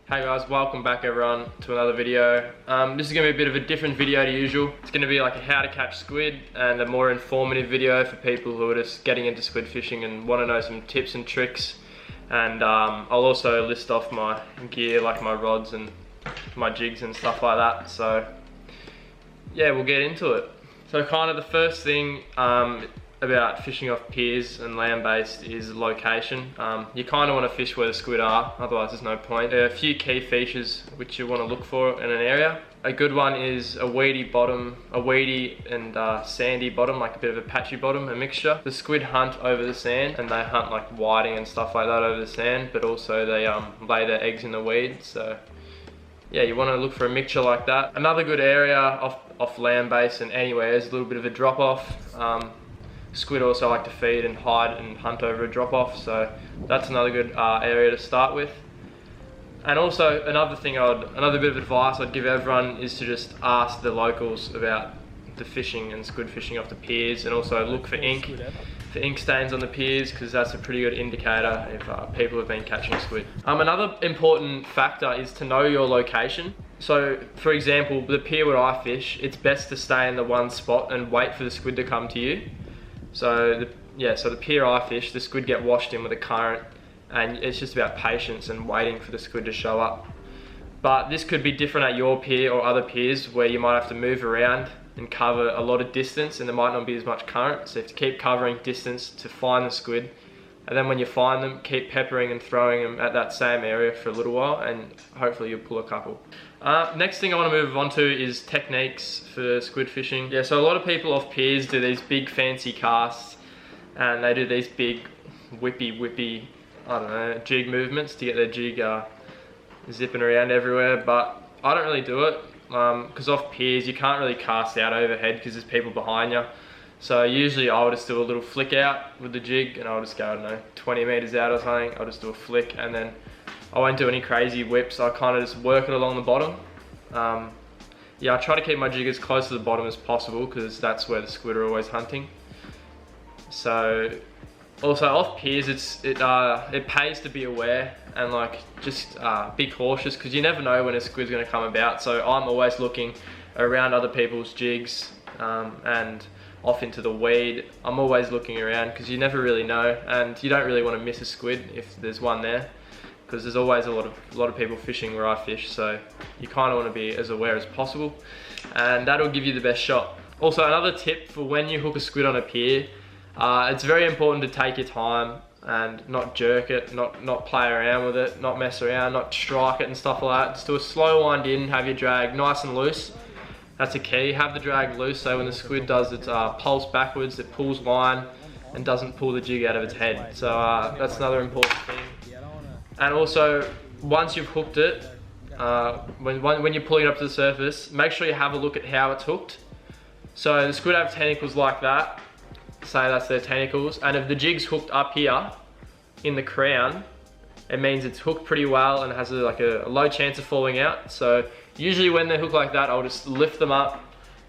Hey guys, welcome back everyone to another video. This is going to be a bit of a different video to usual. It's going to be like a how to catch squid and a more informative video for people who are just getting into squid fishing and want to know some tips and tricks. And I'll also list off my gear, like my rods and my jigs and stuff like that. So yeah, we'll get into it. So kind of the first thing about fishing off piers and land-based is location. You kind of want to fish where the squid are, otherwise there's no point. There are a few key features which you want to look for in an area. A good one is a weedy bottom, a weedy and sandy bottom, like a bit of a patchy bottom, a mixture. The squid hunt over the sand, and they hunt like whiting and stuff like that over the sand, but also they lay their eggs in the weeds. So yeah, you want to look for a mixture like that. Another good area off land-based and anywhere is a little bit of a drop-off. Squid also like to feed and hide and hunt over a drop-off, so that's another good area to start with. And also another bit of advice I'd give everyone is to just ask the locals about the fishing and squid fishing off the piers, and also look for ink stains on the piers, because that's a pretty good indicator if people have been catching squid. Another important factor is to know your location. So for example, the pier where I fish, it's best to stay in the one spot and wait for the squid to come to you. So the pier I fish, the squid get washed in with a current, and it's just about patience and waiting for the squid to show up. But this could be different at your pier or other piers where you might have to move around and cover a lot of distance, and there might not be as much current, so you have to keep covering distance to find the squid. And then when you find them, keep peppering and throwing them at that same area for a little while, and hopefully you'll pull a couple. Next thing I want to move on to is techniques for squid fishing. Yeah, so a lot of people off piers do these big fancy casts, and they do these big whippy, I don't know, jig movements to get their jig zipping around everywhere, but I don't really do it, because off piers you can't really cast out overhead because there's people behind you. So usually I'll just do a little flick out with the jig, and I'll just go, I don't know, 20 meters out or something. I'll just do a flick, and then I won't do any crazy whips. I kind of just work it along the bottom. Yeah, I try to keep my jig as close to the bottom as possible, because that's where the squid are always hunting. So also off piers, it pays to be aware and like just be cautious, because you never know when a squid's going to come about. So I'm always looking around other people's jigs and off into the weed. I'm always looking around, because you never really know, and you don't really want to miss a squid if there's one there, because there's always a lot of people fishing where I fish. So you kind of want to be as aware as possible, and that'll give you the best shot. Also, another tip for when you hook a squid on a pier, it's very important to take your time and not jerk it, not play around with it, not mess around, not strike it and stuff like that. Just do a slow wind in, have your drag nice and loose. That's a key. Have the drag loose, so when the squid does its pulse backwards, it pulls line and doesn't pull the jig out of its head. So that's another important thing. And also, once you've hooked it, when you're pulling it up to the surface, make sure you have a look at how it's hooked. So the squid have tentacles like that, say that's their tentacles, and if the jig's hooked up here in the crown, it means it's hooked pretty well and has a low chance of falling out. So usually when they're hooked like that, I'll just lift them up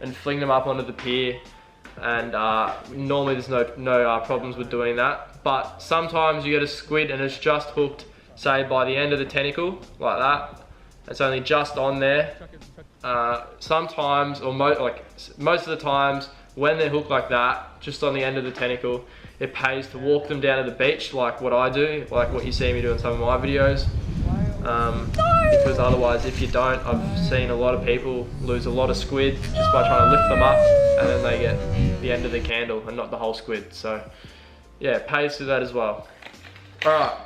and fling them up onto the pier, and normally there's no problems with doing that. But sometimes you get a squid and it's just hooked, say by the end of the tentacle, like that. It's only just on there. Sometimes, or most of the times, when they're hooked like that, just on the end of the tentacle, it pays to walk them down to the beach, like what I do, like what you see me do in some of my videos. Because otherwise, if you don't, I've seen a lot of people lose a lot of squid just by trying to lift them up, and then they get the end of the candle and not the whole squid. So yeah, it pays to that as well. Alright,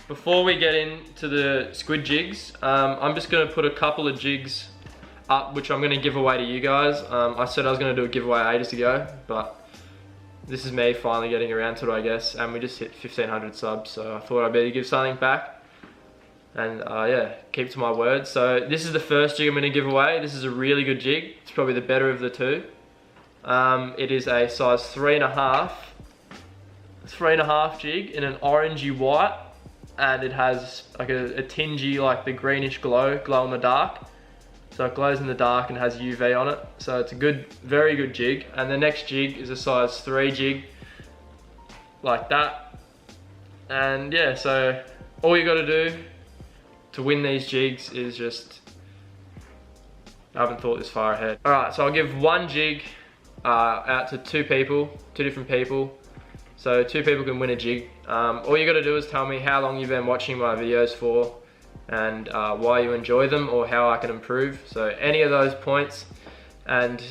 before we get into the squid jigs, I'm just going to put a couple of jigs up, which I'm going to give away to you guys. I said I was going to do a giveaway ages ago, but this is me finally getting around to it, I guess, and we just hit 1,500 subs, so I thought I'd better give something back. And yeah, keep to my word. So this is the first jig I'm going to give away. This is a really good jig. It's probably the better of the two. It is a size 3.5 jig in an orangey white, and it has like a tingy, like the greenish glow in the dark. So it glows in the dark and has UV on it. So it's a very good jig. And the next jig is a size 3 jig, like that. And yeah, so all you got to do to win these jigs is just, I haven't thought this far ahead. All right, so I'll give one jig out to two different people. So 2 people can win a jig. All you gotta do is tell me how long you've been watching my videos for and why you enjoy them or how I can improve. So any of those points, and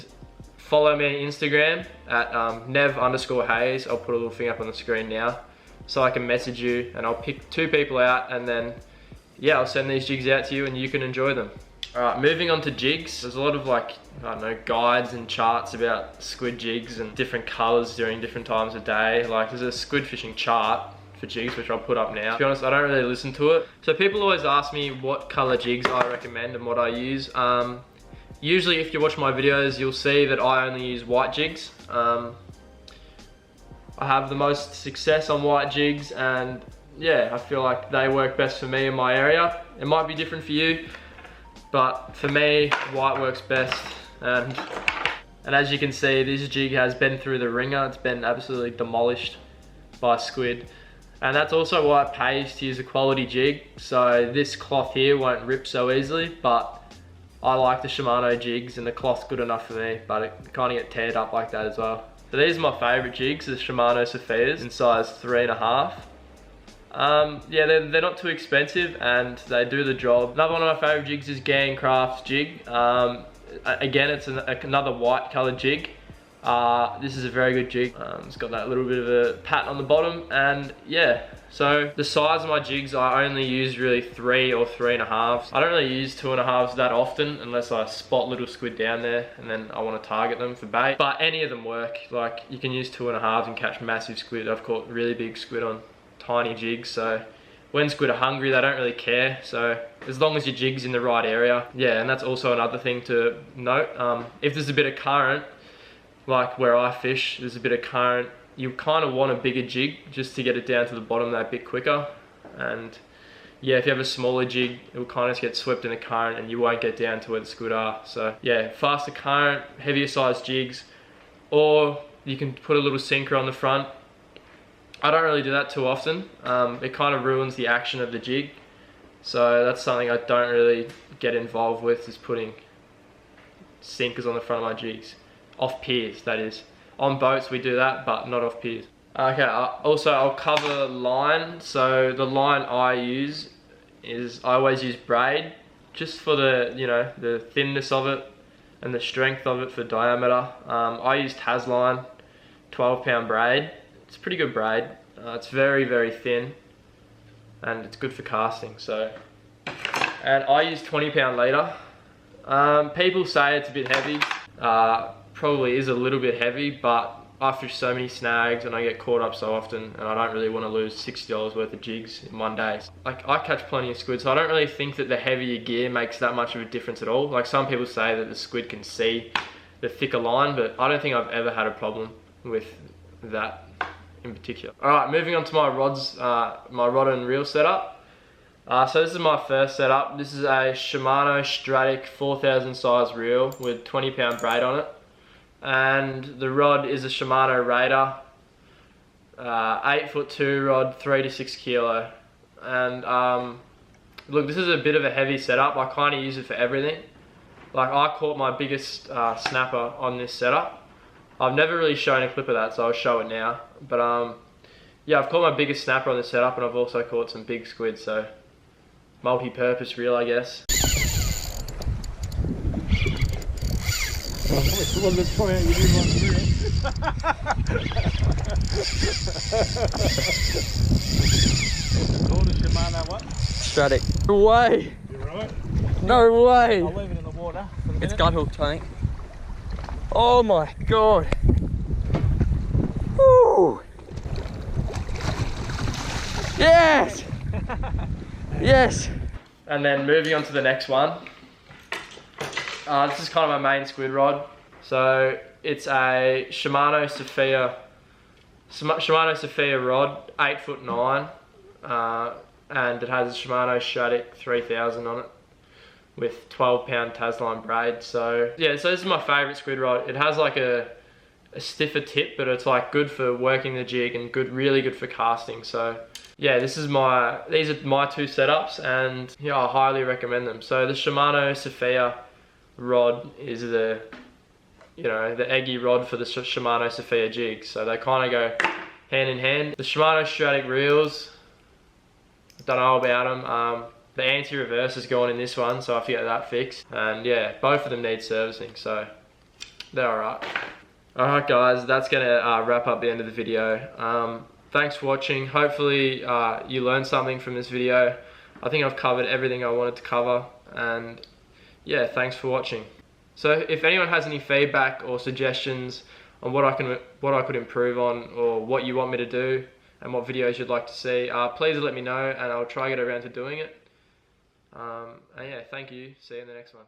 follow me on Instagram at nev_hayes. I'll put a little thing up on the screen now so I can message you, and I'll pick 2 people out, and then yeah, I'll send these jigs out to you and you can enjoy them. All right, moving on to jigs. There's a lot of like, I don't know, guides and charts about squid jigs and different colors during different times of day. Like there's a squid fishing chart for jigs, which I'll put up now. To be honest, I don't really listen to it. So people always ask me what color jigs I recommend and what I use. Usually if you watch my videos, you'll see that I only use white jigs. I have the most success on white jigs, and yeah, I feel like they work best for me in my area. It might be different for you, but for me, white works best. And as you can see, this jig has been through the ringer. It's been absolutely demolished by squid. And that's also why it pays to use a quality jig. So this cloth here won't rip so easily, but I like the Shimano jigs and the cloth's good enough for me, but it kind of get teared up like that as well. So these are my favorite jigs, the Shimano Sophias in size 3.5. Yeah, they're not too expensive and they do the job. Another one of my favorite jigs is Gang Craft's jig. Again, it's another white colored jig. This is a very good jig. It's got that little bit of a pattern on the bottom, and yeah. So the size of my jigs, I only use really 3 or 3.5. I don't really use 2.5s that often unless I spot little squid down there and then I want to target them for bait. But any of them work. Like you can use 2.5s and catch massive squid. I've caught really big squid on tiny jigs. So when squid are hungry, they don't really care. So as long as your jig's in the right area. Yeah, and that's also another thing to note. If there's a bit of current, like where I fish, there's a bit of current, you kind of want a bigger jig just to get it down to the bottom that bit quicker. And yeah, if you have a smaller jig, it will kind of get swept in the current and you won't get down to where the squid are. So yeah, faster current, heavier sized jigs, or you can put a little sinker on the front. I don't really do that too often. It kind of ruins the action of the jig. So that's something I don't really get involved with, is putting sinkers on the front of my jigs. Off piers, that is. On boats we do that, but not off piers. Okay, also I'll cover line. So the line I use is, I always use braid, just for the, you know, the thinness of it and the strength of it for diameter. I use Tas line, 12-pound braid. It's pretty good braid. It's very, very thin and it's good for casting. So, and I use 20-pound leader. People say it's a bit heavy. Probably is a little bit heavy, but I fish so many snags and I get caught up so often, and I don't really want to lose $60 worth of jigs in one day. Like, I catch plenty of squid, so I don't really think that the heavier gear makes that much of a difference at all. Like, some people say that the squid can see the thicker line, but I don't think I've ever had a problem with that in particular. All right, moving on to my rods, my rod and reel setup. So this is my first setup. This is a Shimano Stratic 4000 size reel with 20-pound braid on it. And the rod is a Shimano Raider, 8'2" rod, 3 to 6 kilo. And look, this is a bit of a heavy setup. I kind of use it for everything. Like, I caught my biggest snapper on this setup. I've never really shown a clip of that, so I'll show it now. But yeah, I've caught my biggest snapper on this setup, and I've also caught some big squid, so multi-purpose reel, I guess. Well, let's try out your new one here. Called a Shimano what? Stratic. No way! You right? No way! I'll leave it in the water for a minute. It's gut hooked, I think. Oh my god! Woo! Yes! Yes! And then moving on to the next one. This is kind of my main squid rod. So it's a Shimano Sophia rod, 8'9", and it has a Shimano Stratic 3000 on it with 12-pound Tasline braid. So yeah, so this is my favourite squid rod. It has like a stiffer tip, but it's like good for working the jig and really good for casting. So yeah, these are my two setups, and yeah, I highly recommend them. So the Shimano Sophia rod is the eggy rod for the Shimano Sophia jigs. So they kind of go hand in hand. The Shimano Stratic reels, don't know about them. The anti-reverse is gone in this one, so I have to get that fixed. And yeah, both of them need servicing, so they're alright. Alright guys, that's gonna wrap up the end of the video. Thanks for watching. Hopefully you learned something from this video. I think I've covered everything I wanted to cover, and yeah, thanks for watching. So if anyone has any feedback or suggestions on what I could improve on, or what you want me to do and what videos you'd like to see, please let me know and I'll try to get around to doing it. And yeah, thank you. See you in the next one.